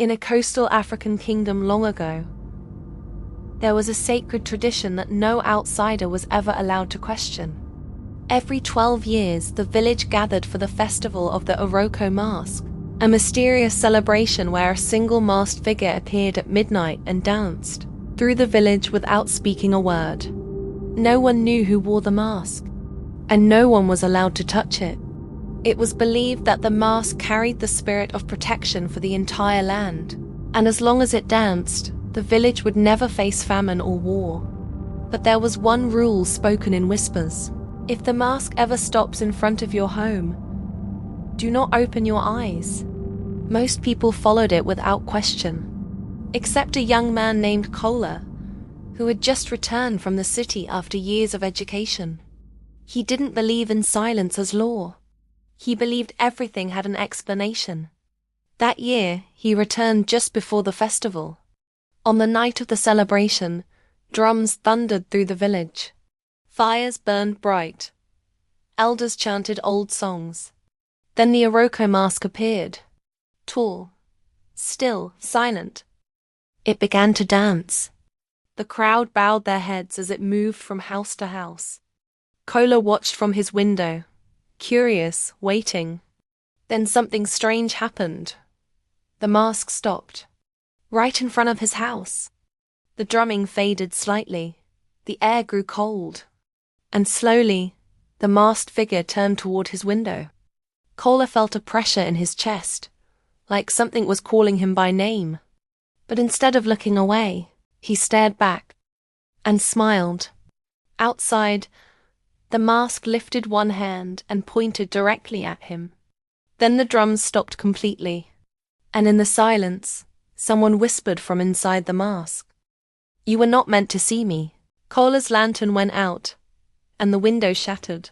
In a coastal African kingdom long ago, there was a sacred tradition that no outsider was ever allowed to question. Every 12 years, the village gathered for the festival of the OROKO Mask, a mysterious celebration where a single masked figure appeared at midnight and danced through the village without speaking a word. No one knew who wore the mask, and no one was allowed to touch it. It was believed that the mask carried the spirit of protection for the entire land, and as long as it danced, the village would never face famine or war. But there was one rule spoken in whispers. If the mask ever stops in front of your home, do not open your eyes. Most people followed it without question, except a young man named Kola, who had just returned from the city after years of education. He didn't believe in silence as law. He believed everything had an explanation. That year, he returned just before the festival. On the night of the celebration, drums thundered through the village. Fires burned bright. Elders chanted old songs. Then the OROKO Mask appeared. Tall, still, silent. It began to dance. The crowd bowed their heads as it moved from house to house. Kola watched from his window, curious, waiting. Then something strange happened. The mask stopped, right in front of his house. The drumming faded slightly. The air grew cold. And slowly, the masked figure turned toward his window. Kola felt a pressure in his chest, like something was calling him by name. But instead of looking away, he stared back and smiled. Outside, the mask lifted one hand and pointed directly at him. Then the drums stopped completely, and in the silence, someone whispered from inside the mask. "You were not meant to see me." Kola's lantern went out, and the window shattered.